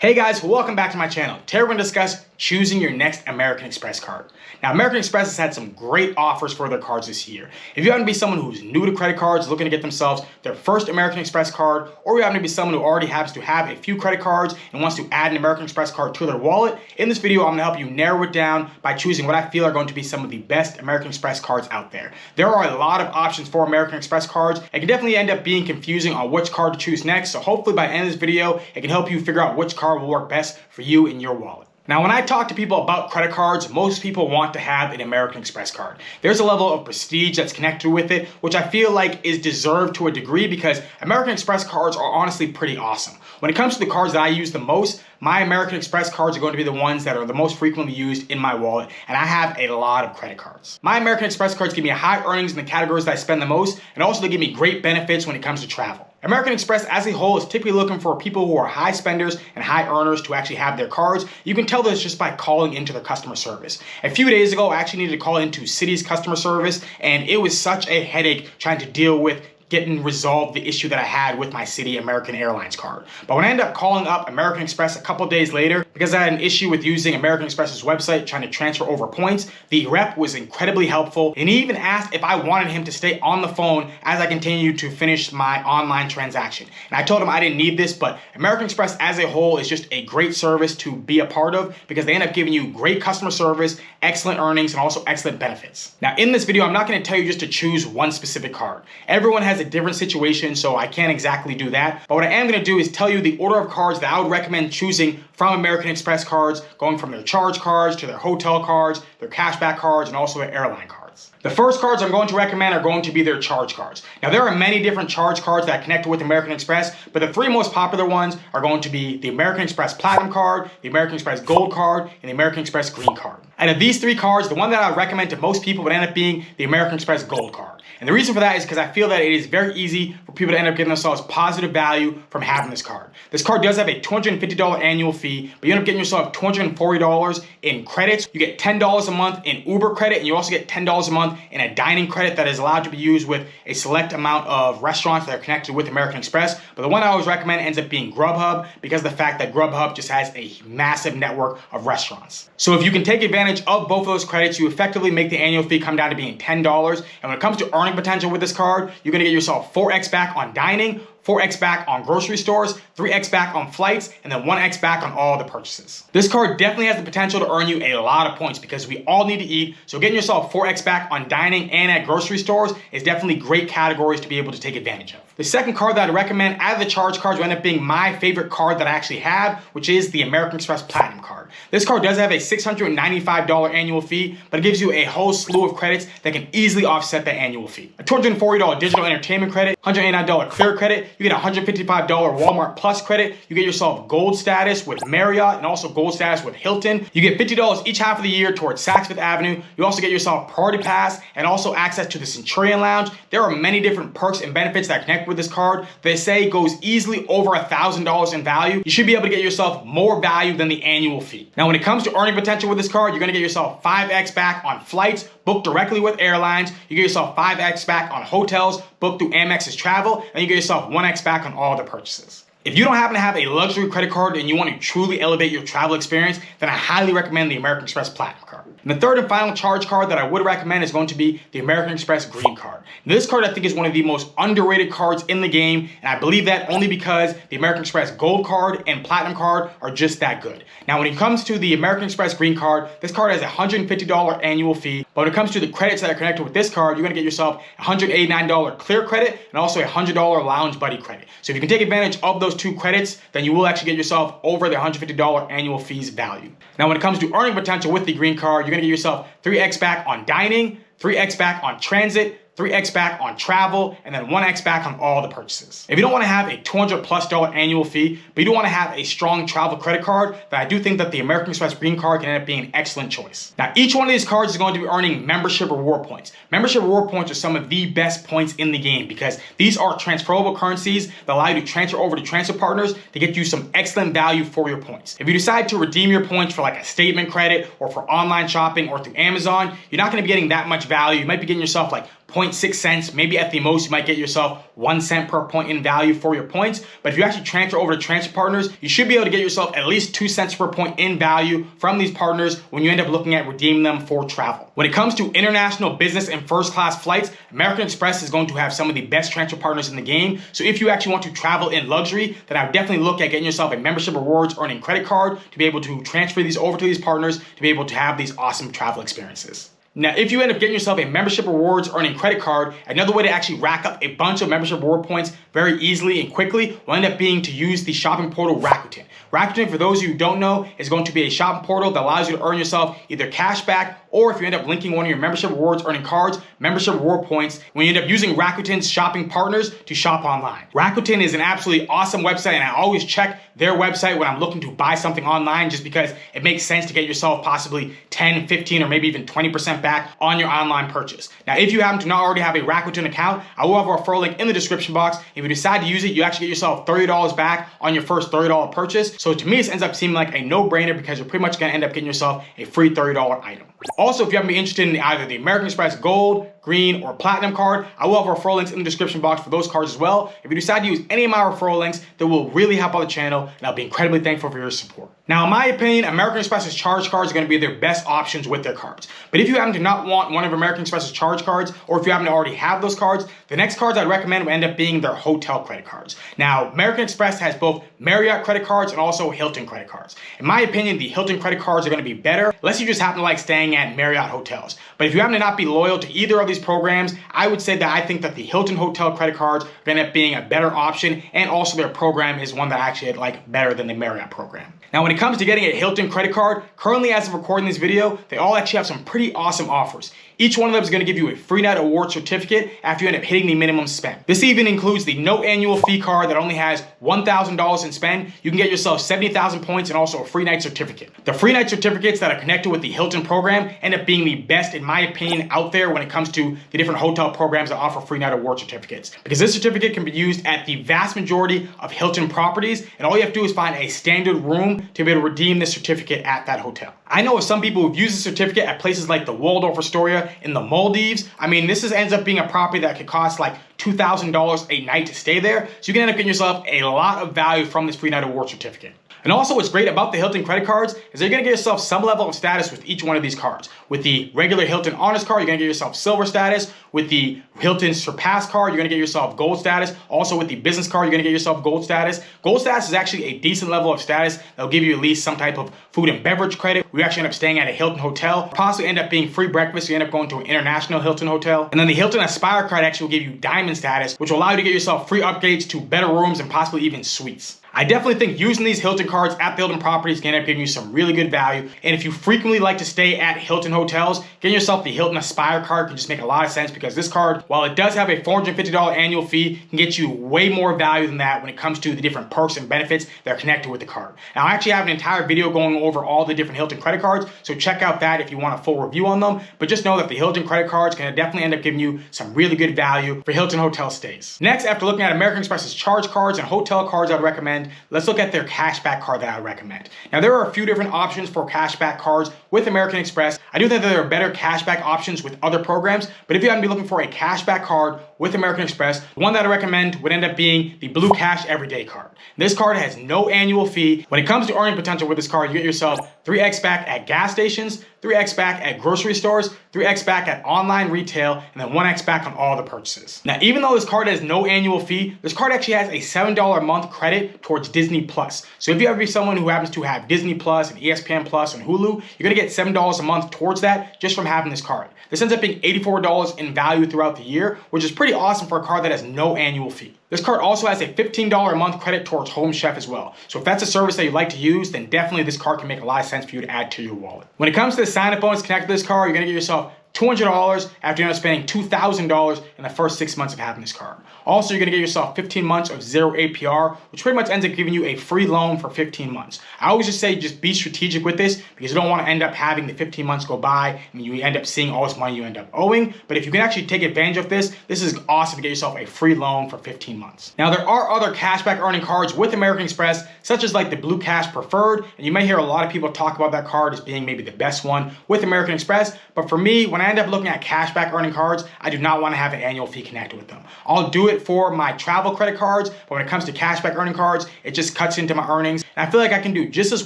Hey guys, welcome back to my channel. Today we're going to discuss choosing your next American Express card. Now, American Express has had some great offers for their cards this year. If you happen to be someone who's new to credit cards, looking to get themselves their first American Express card, or you happen to be someone who already happens to have a few credit cards and wants to add an American Express card to their wallet, in this video I'm going to help you narrow it down by choosing what I feel are going to be some of the best American Express cards out there. There are a lot of options for American Express cards. It can definitely end up being confusing on which card to choose next, so hopefully by the end of this video, it can help you figure out which card will work best for you in your wallet. Now, when I talk to people about credit cards, most people want to have an American Express card. There's a level of prestige that's connected with it, which I feel like is deserved to a degree because American Express cards are honestly pretty awesome. When it comes to the cards that I use the most, my American Express cards are going to be the ones that are the most frequently used in my wallet, and I have a lot of credit cards. My American Express cards give me high earnings in the categories that I spend the most, and also they give me great benefits when it comes to travel. American Express as a whole is typically looking for people who are high spenders and high earners to actually have their cards. You can tell this just by calling into their customer service. A few days ago, I actually needed to call into Citi's customer service, and it was such a headache trying to deal with getting resolved the issue that I had with my Citi American Airlines card. But when I ended up calling up American Express a couple days later, because I had an issue with using American Express's website trying to transfer over points, the rep was incredibly helpful, and he even asked if I wanted him to stay on the phone as I continued to finish my online transaction. And I told him I didn't need this, but American Express as a whole is just a great service to be a part of because they end up giving you great customer service, excellent earnings, and also excellent benefits. Now, in this video, I'm not going to tell you just to choose one specific card. Everyone has a different situation, so I can't exactly do that. But what I am going to do is tell you the order of cards that I would recommend choosing from American Express cards, going from their charge cards to their hotel cards, their cashback cards, and also their airline cards. The first cards I'm going to recommend are going to be their charge cards. Now, there are many different charge cards that connect with American Express, but the three most popular ones are going to be the American Express Platinum card, the American Express Gold card, and the American Express Green card. Out of these three cards, the one that I would recommend to most people would end up being the American Express Gold card. And the reason for that is because I feel that it is very easy for people to end up getting themselves positive value from having this card. This card does have a $250 annual fee, but you end up getting yourself $240 in credits. You get $10 a month in Uber credit, and you also get $10 a month in a dining credit that is allowed to be used with a select amount of restaurants that are connected with American Express. But the one I always recommend ends up being Grubhub because of the fact that Grubhub just has a massive network of restaurants. So if you can take advantage of both of those credits, you effectively make the annual fee come down to being $10. And when it comes to earning potential with this card, you're going to get yourself 4x back on dining, 4x back on grocery stores, 3x back on flights, and then 1x back on all the purchases. This card definitely has the potential to earn you a lot of points because we all need to eat, so getting yourself 4x back on dining and at grocery stores is definitely great categories to be able to take advantage of. The second card that I'd recommend out of the charge cards will end up being my favorite card that I actually have, which is the American Express Platinum card. This card does have a $695 annual fee, but it gives you a whole slew of credits that can easily offset that annual fee. A $240 digital entertainment credit, $189 clear credit, you get a $155 Walmart Plus credit, you get yourself gold status with Marriott and also gold status with Hilton. You get $50 each half of the year towards Saks Fifth Avenue. You also get yourself Priority Pass and also access to the Centurion Lounge. There are many different perks and benefits that connect with this card. They say goes easily over $1,000 in value. You should be able to get yourself more value than the annual fee. Now, when it comes to earning potential with this card, you're going to get yourself 5x back on flights booked directly with airlines. You get yourself 5x back on hotels booked through AmEx's travel, and you get yourself 1x back on all the purchases. If you don't happen to have a luxury credit card and you want to truly elevate your travel experience, then I highly recommend the American Express Platinum card. And the third and final charge card that I would recommend is going to be the American Express Green card. Now, this card I think is one of the most underrated cards in the game, and I believe that only because the American Express Gold card and Platinum card are just that good. Now, when it comes to the American Express Green card, this card has a $150 annual fee, but when it comes to the credits that are connected with this card, you're going to get yourself a $189 clear credit and also a $100 Lounge Buddy credit. So if you can take advantage of those two credits, then you will actually get yourself over the $150 annual fees value. Now, when it comes to earning potential with the Green card, you're going to get yourself 3x back on dining, 3x back on transit, 3x back on travel, and then 1x back on all the purchases. If you don't want to have a $200+ annual fee, but you do want to have a strong travel credit card, then I do think that the American Express Green card can end up being an excellent choice. Now, each one of these cards is going to be earning membership reward points. Membership reward points are some of the best points in the game because these are transferable currencies that allow you to transfer over to transfer partners to get you some excellent value for your points. If you decide to redeem your points for like a statement credit or for online shopping or through Amazon, you're not going to be getting that much value. You might be getting yourself like 0.6 cents. Maybe at the most, you might get yourself 1 cent per point in value for your points. But if you actually transfer over to transfer partners, you should be able to get yourself at least 2 cents per point in value from these partners when you end up looking at redeeming them for travel. When it comes to international business and first class flights, American Express is going to have some of the best transfer partners in the game. So if you actually want to travel in luxury, then I would definitely look at getting yourself a membership rewards earning credit card to be able to transfer these over to these partners to be able to have these awesome travel experiences. Now, if you end up getting yourself a membership rewards earning credit card, another way to actually rack up a bunch of membership reward points very easily and quickly will end up being to use the shopping portal Rakuten. Rakuten, for those of you who don't know, is going to be a shopping portal that allows you to earn yourself either cash back, or if you end up linking one of your membership rewards earning cards, membership reward points, when you end up using Rakuten's shopping partners to shop online. Rakuten is an absolutely awesome website, and I always check their website when I'm looking to buy something online, just because it makes sense to get yourself possibly 10, 15, or maybe even 20% back on your online purchase. Now, if you happen to not already have a Rakuten account, I will have a referral link in the description box. If you decide to use it, you actually get yourself $30 back on your first $30 purchase. So to me, this ends up seeming like a no-brainer because you're pretty much gonna end up getting yourself a free $30 item. Also, if you happen to be interested in either the American Express Gold, Green, or Platinum card, I will have referral links in the description box for those cards as well. If you decide to use any of my referral links, that will really help out the channel, and I'll be incredibly thankful for your support. Now, in my opinion, American Express's charge cards are going to be their best options with their cards. But if you happen to not want one of American Express's charge cards, or if you happen to already have those cards, the next cards I'd recommend will end up being their hotel credit cards. Now, American Express has both Marriott credit cards and also Hilton credit cards. In my opinion, the Hilton credit cards are going to be better, unless you just happen to like staying at Marriott hotels. But if you happen to not be loyal to either of these programs, I would say that I think that the Hilton hotel credit cards are going to end up being a better option, and also their program is one that I actually like better than the Marriott program. Now, when it comes to getting a Hilton credit card, currently as of recording this video, they all actually have some pretty awesome offers. Each one of them is going to give you a free night award certificate after you end up hitting the minimum spend. This even includes the no annual fee card that only has $1,000 in spend. You can get yourself 70,000 points and also a free night certificate. The free night certificates that are connected with the Hilton program end up being the best, in my opinion, out there when it comes to the different hotel programs that offer free night award certificates. Because this certificate can be used at the vast majority of Hilton properties, and all you have to do is find a standard room to be able to redeem this certificate at that hotel. I know of some people who've used the certificate at places like the Waldorf Astoria in the Maldives. I mean, ends up being a property that could cost like $2,000 a night to stay there. So you can end up getting yourself a lot of value from this free night award certificate. And also what's great about the Hilton credit cards is you're gonna get yourself some level of status with each one of these cards. With the regular Hilton Honors card, you're gonna get yourself silver status. With the Hilton Surpass card, you're gonna get yourself gold status. Also with the business card, you're gonna get yourself gold status. Gold status is actually a decent level of status that'll give you at least some type of food and beverage credit. We actually end up staying at a Hilton hotel, possibly end up being free breakfast. You end up going to an international Hilton hotel. And then the Hilton Aspire card actually will give you diamond status, which will allow you to get yourself free upgrades to better rooms and possibly even suites. I definitely think using these Hilton cards at the Hilton properties can end up giving you some really good value. And if you frequently like to stay at Hilton hotels, getting yourself the Hilton Aspire card can just make a lot of sense, because this card, while it does have a $450 annual fee, can get you way more value than that when it comes to the different perks and benefits that are connected with the card. Now, I actually have an entire video going over all the different Hilton credit cards, so check out that if you want a full review on them. But just know that the Hilton credit cards can definitely end up giving you some really good value for Hilton hotel stays. Next, after looking at American Express's charge cards and hotel cards I'd recommend, let's look at their cashback card that I would recommend. Now, there are a few different options for cashback cards with American Express. I do think that there are better cashback options with other programs, but if you happen to be looking for a cashback card with American Express, the one that I recommend would end up being the Blue Cash Everyday card. This card has no annual fee. When it comes to earning potential with this card, you get yourself 3x back at gas stations, 3x back at grocery stores, 3x back at online retail, and then 1x back on all the purchases. Now, even though this card has no annual fee, this card actually has a $7 a month credit towards Disney Plus. So if you ever be someone who happens to have Disney Plus and ESPN Plus and Hulu, you're gonna get $7 a month towards that just from having this card. This ends up being $84 in value throughout the year, which is pretty awesome for a card that has no annual fee. This card also has a $15 a month credit towards Home Chef as well. So if that's a service that you like to use, then definitely this card can make a lot of sense for you to add to your wallet. When it comes to the sign-up bonus connected to this card, you're gonna get yourself $200 after you end up spending $2,000 in the first 6 months of having this card. Also, you're gonna get yourself 15 months of 0 APR, which pretty much ends up giving you a free loan for 15 months. I always just say just be strategic with this, because you don't wanna end up having the 15 months go by and you end up seeing all this money you end up owing. But if you can actually take advantage of this, this is awesome to get yourself a free loan for 15 months. Now, there are other cashback earning cards with American Express, such as like the Blue Cash Preferred, and you may hear a lot of people talk about that card as being maybe the best one with American Express. But for me, when I end up looking at cashback earning cards, I do not want to have an annual fee connected with them. I'll do it for my travel credit cards, but when it comes to cashback earning cards, it just cuts into my earnings. And I feel like I can do just as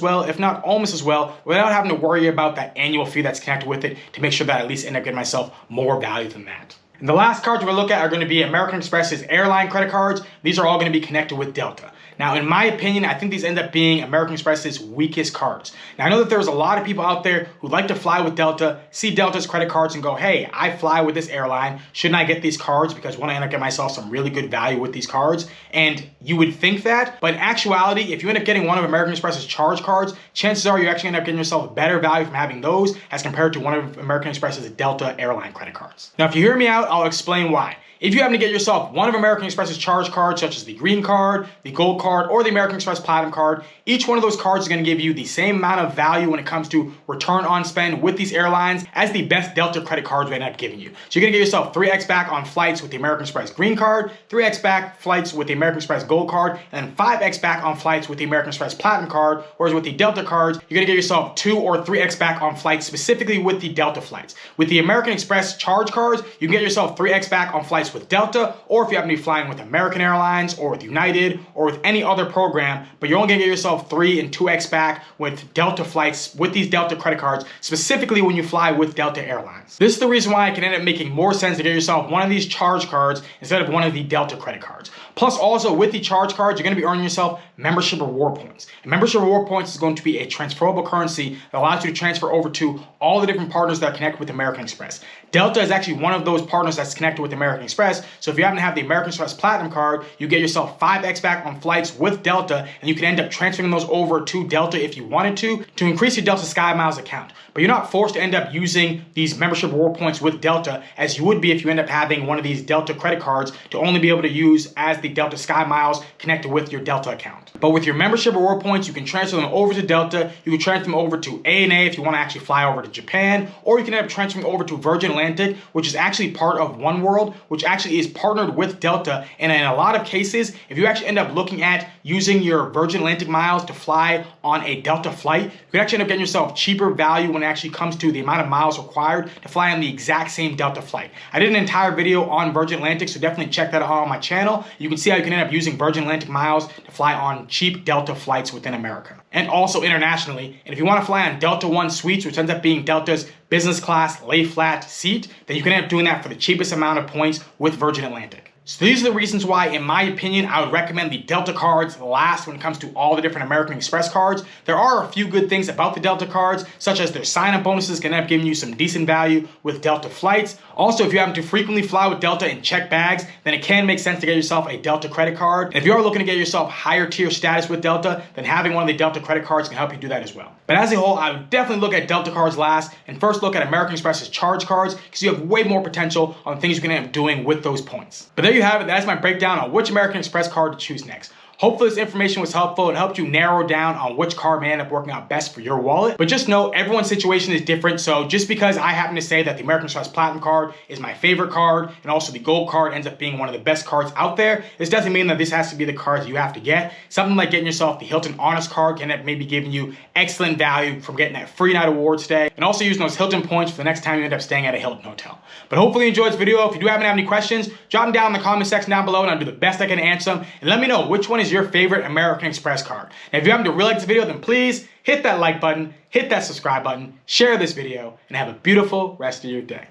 well, if not almost as well, without having to worry about that annual fee that's connected with it to make sure that I at least end up getting myself more value than that. And the last cards we're going to look at are going to be American Express's airline credit cards. These are all going to be connected with Delta. Now, in my opinion, I think these end up being American Express's weakest cards. Now, I know that there's a lot of people out there who like to fly with Delta, see Delta's credit cards and go, hey, I fly with this airline. Shouldn't I get these cards because I want to end up getting myself some really good value with these cards? And you would think that, but in actuality, if you end up getting one of American Express's charge cards, chances are you actually end up getting yourself better value from having those as compared to one of American Express's Delta airline credit cards. Now, if you hear me out, I'll explain why. If you happen to get yourself one of American Express's charge cards, such as the green card, the gold card, or the American Express Platinum card, each one of those cards is going to give you the same amount of value when it comes to return on spend with these airlines as the best Delta credit cards would end up giving you. So you're going to get yourself 3x back on flights with the American Express green card, 3x back flights with the American Express gold card, and then 5x back on flights with the American Express Platinum card, whereas with the Delta cards, you're going to get yourself 2 or 3x back on flights specifically with the Delta flights. With the American Express charge cards, you can get yourself 3x back on flights with Delta, or if you happen to be flying with American Airlines or with United or with any other program, but you're only gonna get yourself 3 and 2x back with Delta flights with these Delta credit cards, specifically when you fly with Delta Airlines. This is the reason why it can end up making more sense to get yourself one of these charge cards instead of one of the Delta credit cards. Plus also with the charge cards, you're gonna be earning yourself membership reward points. And membership reward points is going to be a transferable currency that allows you to transfer over to all the different partners that connect with American Express. Delta is actually one of those partners that's connected with American Express, so if you happen to have the American Express Platinum card, you get yourself 5x back on flights with Delta, and you can end up transferring those over to Delta if you wanted to increase your Delta Sky Miles account. But you're not forced to end up using these membership reward points with Delta as you would be if you end up having one of these Delta credit cards to only be able to use as the Delta Sky Miles connected with your Delta account. But with your membership reward points, you can transfer them over to Delta, you can transfer them over to ANA if you want to actually fly over to Japan, or you can end up transferring over to Virgin Atlantic, which is actually part of One World, which actually is partnered with Delta. And in a lot of cases, if you actually end up looking at using your Virgin Atlantic miles to fly on a Delta flight, you can actually end up getting yourself cheaper value when it actually comes to the amount of miles required to fly on the exact same Delta flight. I did an entire video on Virgin Atlantic, so definitely check that out on my channel. You can see how you can end up using Virgin Atlantic miles to fly on cheap Delta flights within America and also internationally. And if you want to fly on Delta One suites, which ends up being Delta's business class lay flat seat, then you can end up doing that for the cheapest amount of points with Virgin Atlantic. So these are the reasons why, in my opinion, I would recommend the Delta cards last when it comes to all the different American Express cards. There are a few good things about the Delta cards, such as their sign-up bonuses can end up giving you some decent value with Delta flights. Also, if you happen to frequently fly with Delta and check bags, then it can make sense to get yourself a Delta credit card. And if you are looking to get yourself higher tier status with Delta, then having one of the Delta credit cards can help you do that as well. But as a whole, I would definitely look at Delta cards last and first look at American Express's charge cards because you have way more potential on things you can end up doing with those points. But there you have it. That's my breakdown on which American Express card to choose next. Hopefully this information was helpful and helped you narrow down on which card may end up working out best for your wallet. But just know everyone's situation is different. So just because I happen to say that the American Express Platinum card is my favorite card and also the gold card ends up being one of the best cards out there, this doesn't mean that this has to be the card that you have to get. Something like getting yourself the Hilton Honors card can end up maybe giving you excellent value from getting that free night award stay and also using those Hilton points for the next time you end up staying at a Hilton hotel. But hopefully you enjoyed this video. If you do happen to have any questions, drop them down in the comment section down below and I'll do the best I can to answer them. And let me know which one is your favorite American Express card. And if you happen to really like this video, then please hit that like button, hit that subscribe button, share this video, and have a beautiful rest of your day.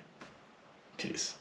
Peace.